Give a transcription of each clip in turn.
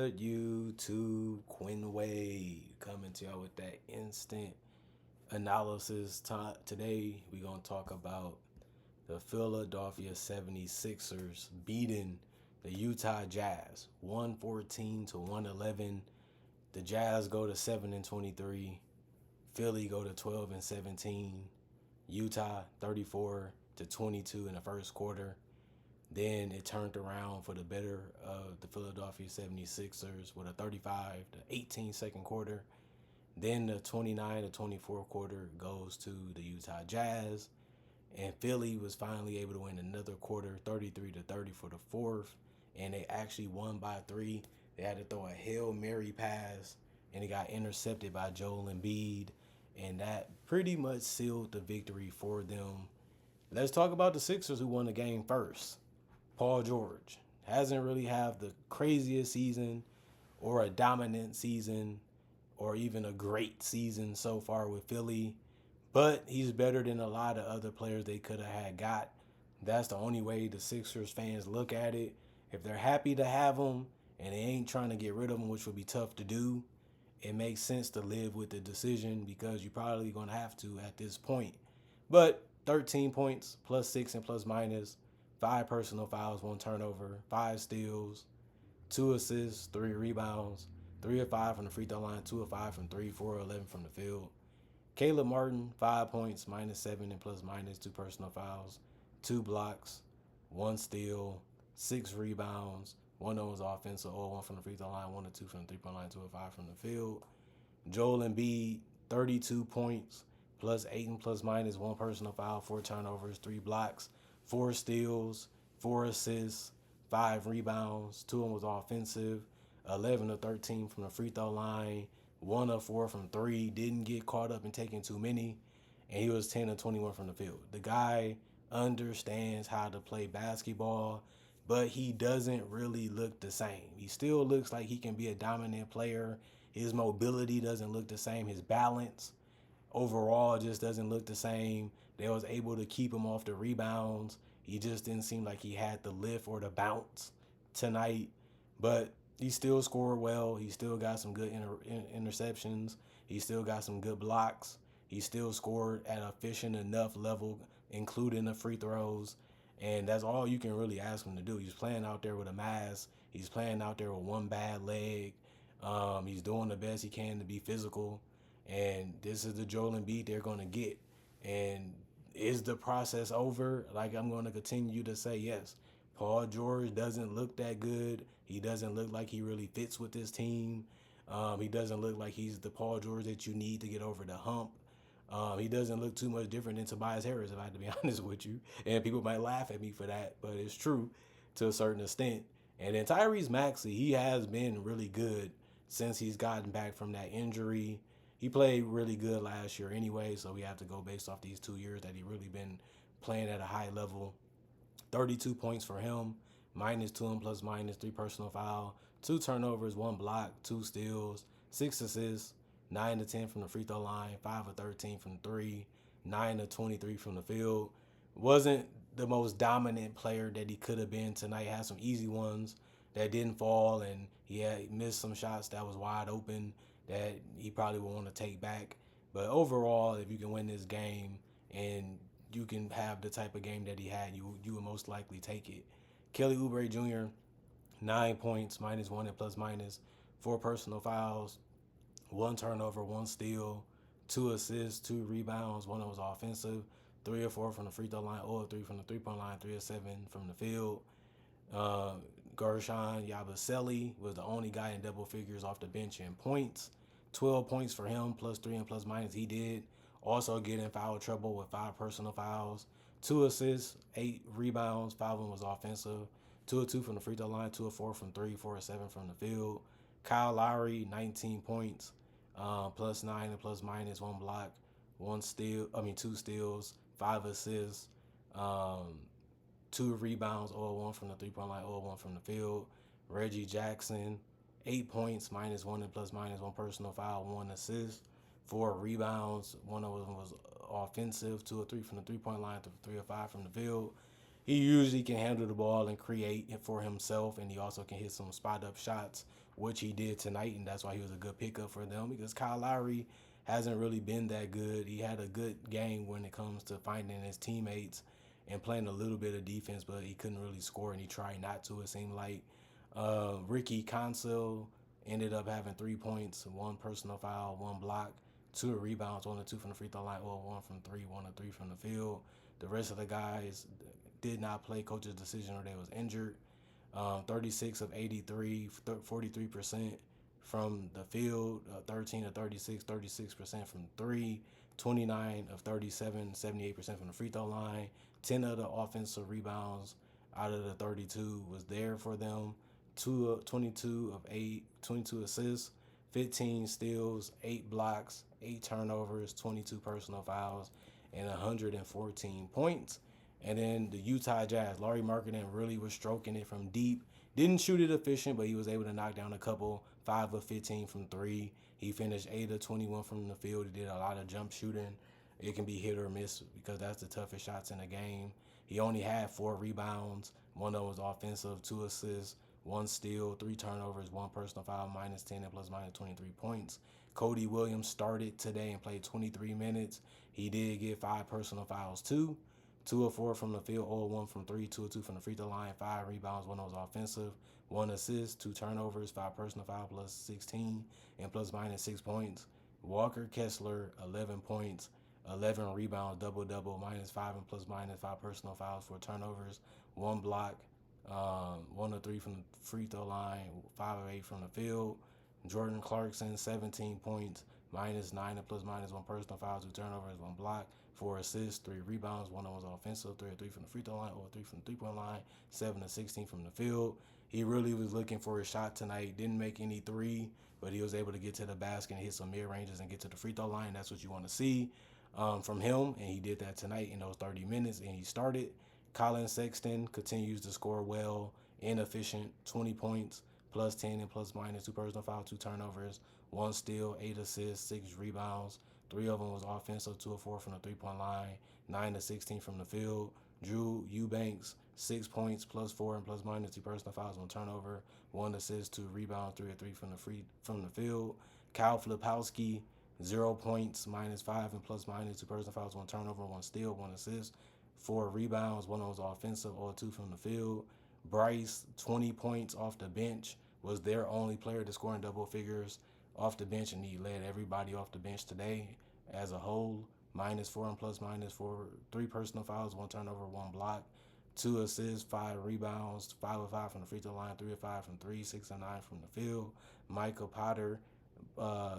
good, YouTube? Quinn Wade coming to y'all with that instant analysis. Today, we're going to talk about the Philadelphia 76ers beating the Utah Jazz 114 to 111. The Jazz go to 7 and 23. Philly go to 12 and 17. Utah 34 to 22 in the first quarter. Then it turned around for the better of the Philadelphia 76ers with a 35 to 18 second quarter. Then the 29 to 24 quarter goes to the Utah Jazz. And Philly was finally able to win another quarter, 33 to 30 for the fourth. And they actually won by 3. They had to throw a Hail Mary pass, and it got intercepted by Joel Embiid. And that pretty much sealed the victory for them. Let's talk about the Sixers who won the game first. Paul George hasn't really had the craziest season or a dominant season or even a great season so far with Philly, but he's better than a lot of other players they could have had got. That's the only way the Sixers fans look at it. If they're happy to have him and they ain't trying to get rid of him, which would be tough to do, it makes sense to live with the decision because you're probably going to have to at this point. But 13 points, plus 6 and plus minus, 5 personal fouls, 1 turnover, 5 steals, 2 assists, 3 rebounds, 3 of 5 from the free throw line, 2 of 5 from 3, 4 of 11 from the field. Caleb Martin, 5 points, minus 7 and plus minus, 2 personal fouls, 2 blocks, 1 steal, 6 rebounds. 1 of them was offensive, 1 from the free throw line, 1 of 2 from the three-point line, 2 of 5 from the field. Joel Embiid, 32 points, plus 8 and plus minus, 1 personal foul, 4 turnovers, 3 blocks, 4 steals, 4 assists, 5 rebounds. 2 of them was offensive, 11 of 13 from the free throw line, 1 of 4 from 3. Didn't get caught up in taking too many, and he was 10 of 21 from the field. The guy understands how to play basketball, but he doesn't really look the same. He still looks like he can be a dominant player. His mobility doesn't look the same. His balance overall just doesn't look the same. They was able to keep him off the rebounds. He just didn't seem like he had the lift or the bounce tonight. But he still scored well. He still got some good interceptions. He still got some good blocks. He still scored at an efficient enough level, including the free throws. And that's all you can really ask him to do. He's playing out there with a mask. He's playing out there with one bad leg. He's doing the best he can to be physical. And this is the Joel Embiid they're going to get. And is the process over? Like, I'm going to continue to say yes. Paul George doesn't look that good. He doesn't look like he really fits with this team. He doesn't look like he's the Paul George that you need to get over the hump. He doesn't look too much different than Tobias Harris, if I have to be honest with you. And people might laugh at me for that, but it's true to a certain extent. And then Tyrese Maxey, he has been really good since he's gotten back from that injury. He played really good last year anyway, so we have to go based off these 2 years that he really been playing at a high level. 32 points for him, minus 2 and plus minus, 3 personal foul, 2 turnovers, 1 block, 2 steals, 6 assists, 9 to 10 from the free throw line, 5 of 13 from 3, 9 of 23 from the field. Wasn't the most dominant player that he could have been tonight. Had some easy ones that didn't fall, and he had missed some shots that was wide open that he probably would want to take back. But overall, if you can win this game and you can have the type of game that he had, you would most likely take it. Kelly Oubre Jr., 9 points, minus 1 and plus minus, 4 personal fouls, 1 turnover, 1 steal, 2 assists, 2 rebounds, 1 was offensive, 3 or 4 from the free throw line, 0 or 3 from the three-point line, 3 or 7 from the field. Gershon Yabusele was the only guy in double figures off the bench in points. 12 points for him, plus 3 and plus minus he did. Also get in foul trouble with 5 personal fouls, 2 assists, 8 rebounds, 5 of them was offensive, 2 of 2 from the free throw line, 2 of 4 from 3, 4 of 7 from the field. Kyle Lowry, 19 points, plus 9 and plus minus, 1 block, 2 steals, 5 assists, 2 rebounds, 0-1 from the three-point line, 0-1 from the field. Reggie Jackson, 8 points, minus 1 and plus minus, 1 personal foul, 1 assist, 4 rebounds. 1 of them was offensive, 2 or 3 from the three-point line, 3 or 5 from the field. he usually can handle the ball and create it for himself, and he also can hit some spot up shots, which he did tonight, and that's why he was a good pickup for them because Kyle Lowry hasn't really been that good. He had a good game when it comes to finding his teammates and playing a little bit of defense, but he couldn't really score, and he tried not to, it seemed like. Ricky Consil ended up having 3 points, one personal foul, one block, two rebounds, 1 or 2 from the free throw line, or one from three, 1 or 3 from the field. The rest of the guys did not play coach's decision or they was injured. 36 of 83, 43% from the field, 13 of 36, 36% from three, 29 of 37, 78% from the free throw line. 10 of the offensive rebounds out of the 32 was there for them. 22 of 8, 22 assists, 15 steals, 8 blocks, 8 turnovers, 22 personal fouls, and 114 points. And then the Utah Jazz, Lauri Markkanen really was stroking it from deep. Didn't shoot it efficient, but he was able to knock down a couple. 5 of 15 from three. He finished 8 of 21 from the field. He did a lot of jump shooting. It can be hit or miss because that's the toughest shots in the game. He only had 4 rebounds. One of them was offensive, 2 assists, 1 steal, 3 turnovers, 1 personal foul, -10 and +/- 23 points. Cody Williams started today and played 23 minutes. He did get 5 personal fouls too. 2 of 4 from the field, 0 of 1 from 3, 2 of 2 from the free throw line, 5 rebounds, 1 was offensive, 1 assist, 2 turnovers, 5 personal foul +16 and +/- 6 points. Walker Kessler, 11 points, 11 rebounds, double-double, -5 and +/- 5 personal fouls, 4 turnovers, 1 block, 1 of 3 from the free throw line, 5 of 8 from the field. Jordan Clarkson, 17 points, -9 and +/- 1 personal foul, 2 turnovers, 1 block, 4 assists, 3 rebounds, 1 was offensive, 3 of 3 from the free throw line, 0 of 3 from the three-point line, 7 of 16 from the field. He really was looking for a shot tonight. Didn't make any three, but he was able to get to the basket and hit some mid-ranges and get to the free throw line. That's what you want to see from him, and he did that tonight in those 30 minutes, and he started. Colin Sexton continues to score well, inefficient, 20 points, +10 and +/- 2 personal fouls, 2 turnovers, 1 steal, 8 assists, 6 rebounds. 3 of them was offensive, 2 of 4 from the three-point line, 9 of 16 from the field. Drew Eubanks, 6 points, +4 and +/- 2 personal fouls, 1 turnover, 1 assist, 2 rebounds, 3 of 3 from the field. Kyle Filipowski, 0 points, -5 and +/- 2 personal fouls, 1 turnover, 1 steal, 1 assist, 4 rebounds, 1 was offensive, 0 of 2 from the field. Bryce, 20 points off the bench, was their only player to score in double figures off the bench, and he led everybody off the bench today as a whole. -4 and +/- 3 personal fouls, 1 turnover, 1 block, 2 assists, 5 rebounds, 5 of 5 from the free throw line, 3 of 5 from 3, 6 of 9 from the field. Michael Potter,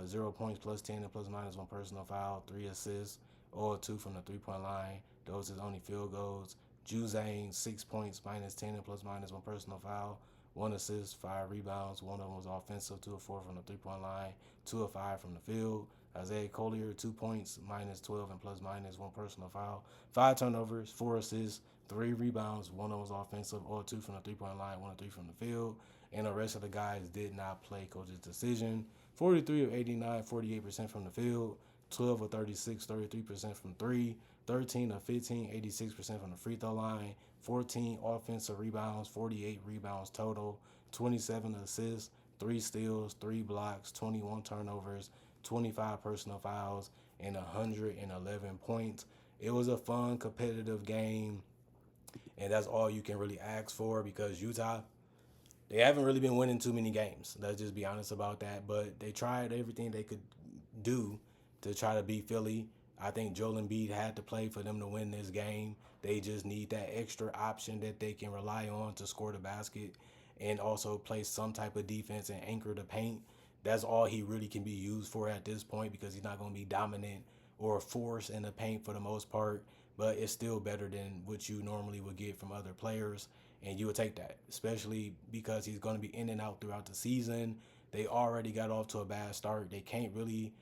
0 points, +10 and +/- 1 personal foul, 3 assists, 0 of 2 from the three-point line. Those his only field goals. Juzang, 6 points, -10 and +/- 1 personal foul, 1 assist, 5 rebounds. 1 of them was offensive, 2 of 4 from the three-point line, 2 of 5 from the field. Isaiah Collier, 2 points, -12 and +/- 1 personal foul, 5 turnovers, 4 assists, 3 rebounds. 1 of them was offensive, 0 of 2 from the three-point line, 1 of 3 from the field. And the rest of the guys did not play coach's decision. 43 of 89, 48% from the field, 12 of 36, 33% from 3, 13 of 15, 86% from the free throw line, 14 offensive rebounds, 48 rebounds total, 27 assists, 3 steals, 3 blocks, 21 turnovers, 25 personal fouls, and 111 points. It was a fun, competitive game, and that's all you can really ask for because Utah, they haven't really been winning too many games. Let's just be honest about that. But they tried everything they could do to try to beat Philly. I think Joel Embiid had to play for them to win this game. They just need that extra option that they can rely on to score the basket and also play some type of defense and anchor the paint. That's all he really can be used for at this point because he's not going to be dominant or a force in the paint for the most part. But it's still better than what you normally would get from other players. And you would take that, especially because he's going to be in and out throughout the season. They already got off to a bad start. They can't really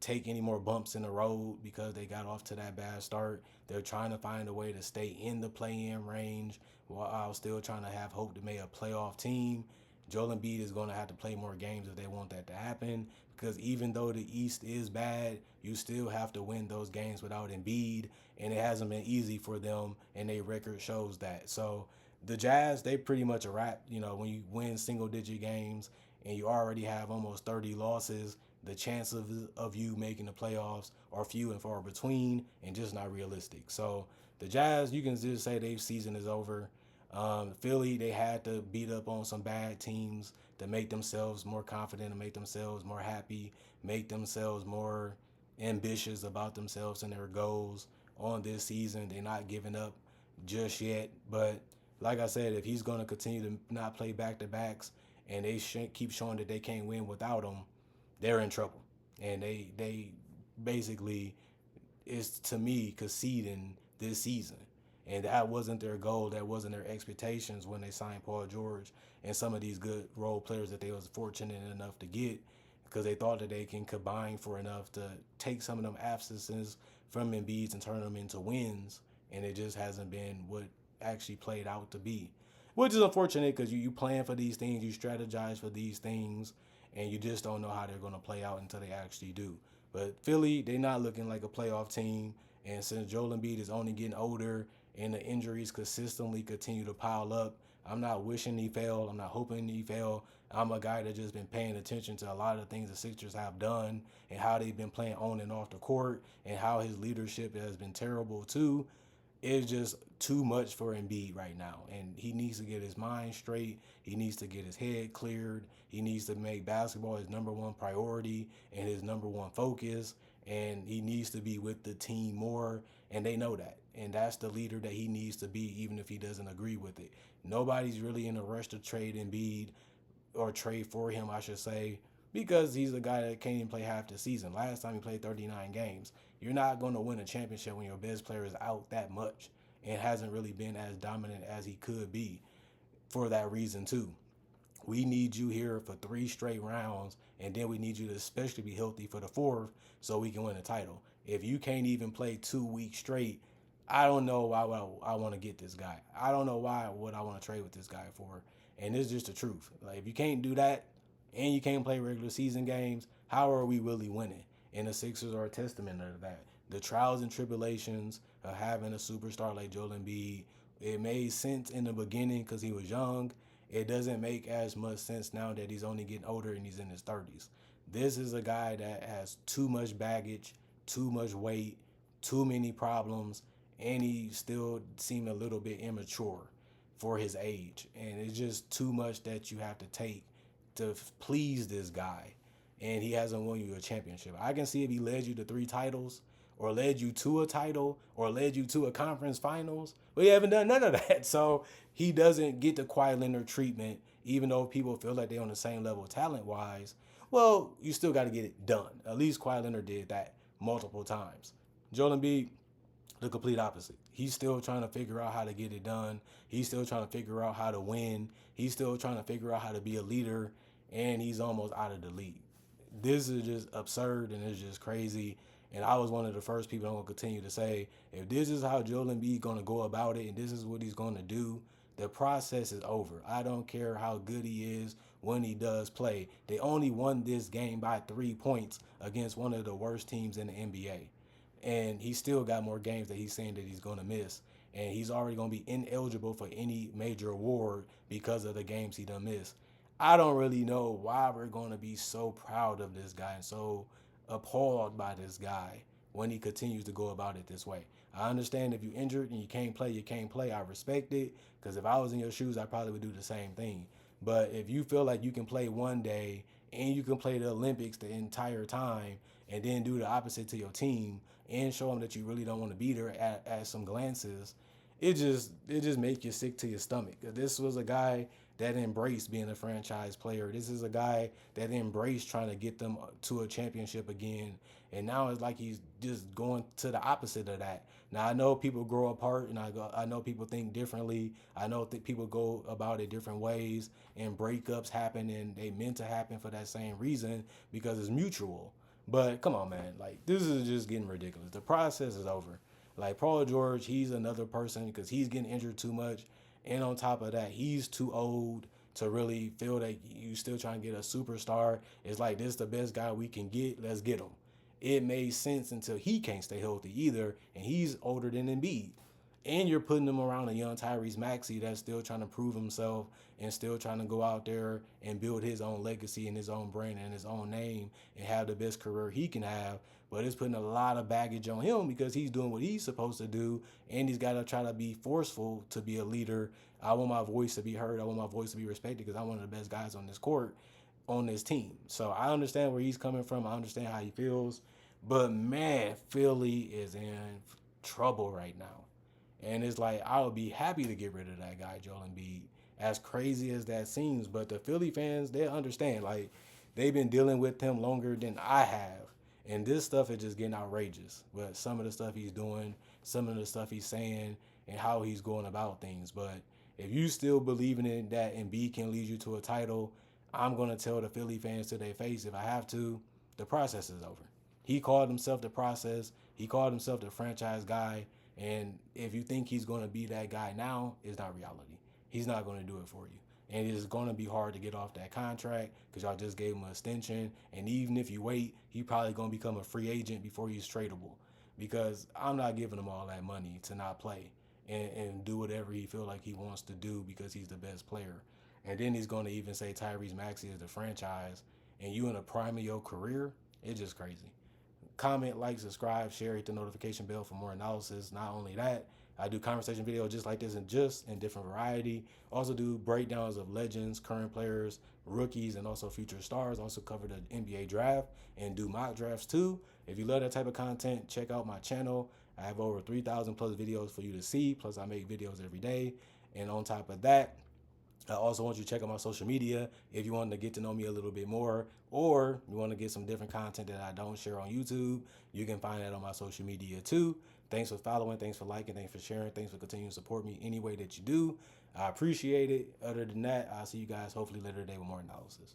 take any more bumps in the road because they got off to that bad start. They're trying to find a way to stay in the play-in range while still trying to have hope to make a playoff team. Joel Embiid is going to have to play more games if they want that to happen. Because even though the East is bad, you still have to win those games without Embiid, and it hasn't been easy for them, and their record shows that. So the Jazz, they pretty much a wrap. You know, when you win single digit games and you already have almost 30 losses, the chance of you making the playoffs are few and far between and just not realistic. So the Jazz, you can just say their season is over. Philly, they had to beat up on some bad teams to make themselves more confident, to make themselves more happy, make themselves more ambitious about themselves and their goals on this season. They're not giving up just yet. But like I said, if he's going to continue to not play back to backs and they keep showing that they can't win without him, they're in trouble. And they basically is, to me, conceding this season. And that wasn't their goal. That wasn't their expectations when they signed Paul George and some of these good role players that they was fortunate enough to get, because they thought that they can combine for enough to take some of them absences from Embiid and turn them into wins. And it just hasn't been what actually played out to be, which is unfortunate because you plan for these things, you strategize for these things, and you just don't know how they're going to play out until they actually do. But Philly, they're not looking like a playoff team. And since Joel Embiid is only getting older and the injuries consistently continue to pile up, I'm not wishing he failed. I'm not hoping he failed. I'm a guy that just been paying attention to a lot of the things the Sixers have done and how they've been playing on and off the court and how his leadership has been terrible too. It's just too much for Embiid right now. And he needs to get his mind straight. He needs to get his head cleared. He needs to make basketball his number one priority and his number one focus. And he needs to be with the team more. And they know that. And that's the leader that he needs to be, even if he doesn't agree with it. Nobody's really in a rush to trade Embiid, or trade for him, I should say, because he's a guy that can't even play half the season. Last time he played 39 games. You're not going to win a championship when your best player is out that much and hasn't really been as dominant as he could be, for that reason too. We need you here for 3 straight rounds, and then we need you to especially be healthy for the fourth so we can win a title. If you can't even play 2 weeks straight, I don't know why I want to get this guy. I don't know why would I want to trade with this guy for. And it's just the truth. Like, if you can't do that and you can't play regular season games, how are we really winning? And the Sixers are a testament to that. The trials and tribulations of having a superstar like Joel Embiid, it made sense in the beginning because he was young. It doesn't make as much sense now that he's only getting older and he's in his 30s. This is a guy that has too much baggage, too much weight, too many problems, and he still seemed a little bit immature for his age. And it's just too much that you have to take to please this guy. And he hasn't won you a championship. I can see if he led you to 3 titles, or led you to a title, or led you to a conference finals, but he haven't done none of that. So he doesn't get the Kawhi Leonard treatment, even though people feel like they're on the same level talent-wise. Well, you still got to get it done. At least Kawhi Leonard did that multiple times. Joel Embiid, the complete opposite. He's still trying to figure out how to get it done. He's still trying to figure out how to win. He's still trying to figure out how to be a leader, and he's almost out of the league. This is just absurd, and it's just crazy. And I was one of the first people I'm going to continue to say, if this is how Joel Embiid going to go about it and this is what he's going to do, the process is over. I don't care how good he is when he does play. They only won this game by 3 points against one of the worst teams in the NBA. And he still got more games that he's saying that he's going to miss. And he's already going to be ineligible for any major award because of the games he done missed. I don't really know why we're going to be so proud of this guy and so appalled by this guy when he continues to go about it this way. I understand if you're injured and you can't play, you can't play. I respect it, because if I was in your shoes, I probably would do the same thing. But if you feel like you can play one day and you can play the Olympics the entire time and then do the opposite to your team and show them that you really don't want to be there at some glances, it just makes you sick to your stomach. This was a guy that embraced being a franchise player. This is a guy that embraced trying to get them to a championship again. And now it's like he's just going to the opposite of that. Now, I know people grow apart, and I know people think differently. I know that people go about it different ways, and breakups happen, and they meant to happen for that same reason because it's mutual. But come on, man. Like, this is just getting ridiculous. The process is over. Like, Paul George, he's another person because he's getting injured too much. And on top of that, he's too old to really feel that you still trying to get a superstar. It's like, this is the best guy we can get. Let's get him. It made sense until he can't stay healthy either, and he's older than Embiid. And you're putting him around a young Tyrese Maxey that's still trying to prove himself and still trying to go out there and build his own legacy and his own brand and his own name and have the best career he can have. But it's putting a lot of baggage on him because he's doing what he's supposed to do, and he's got to try to be forceful to be a leader. I want my voice to be heard. I want my voice to be respected because I'm one of the best guys on this court, on this team. So I understand where he's coming from. I understand how he feels. But man, Philly is in trouble right now. And it's like, I would be happy to get rid of that guy, Joel Embiid. As crazy as that seems, but the Philly fans, they understand. Like, they've been dealing with him longer than I have. And this stuff is just getting outrageous. But some of the stuff he's doing, some of the stuff he's saying, and how he's going about things. But if you still believe in it that Embiid can lead you to a title, I'm going to tell the Philly fans to their face, if I have to, the process is over. He called himself the process. He called himself the franchise guy. And if you think he's going to be that guy now, it's not reality. He's not going to do it for you. And it's going to be hard to get off that contract because y'all just gave him an extension. And even if you wait, he probably going to become a free agent before he's tradable. Because I'm not giving him all that money to not play and do whatever he feel like he wants to do because he's the best player. And then he's going to even say Tyrese Maxey is the franchise. And you in the prime of your career, it's just crazy. Comment, like, subscribe, share, hit the notification bell for more analysis. Not only that, I do conversation videos just like this and just in different variety. Also do breakdowns of legends, current players, rookies, and also future stars. Also cover the NBA draft and do mock drafts too. If you love that type of content, check out my channel. I have over 3,000 plus videos for you to see. Plus I make videos every day. And on top of that, I also want you to check out my social media if you want to get to know me a little bit more, or you want to get some different content that I don't share on YouTube. You can find that on my social media too. Thanks for following, thanks for liking, thanks for sharing, thanks for continuing to support me any way that you do. I appreciate it. Other than that, I'll see you guys hopefully later today with more analysis.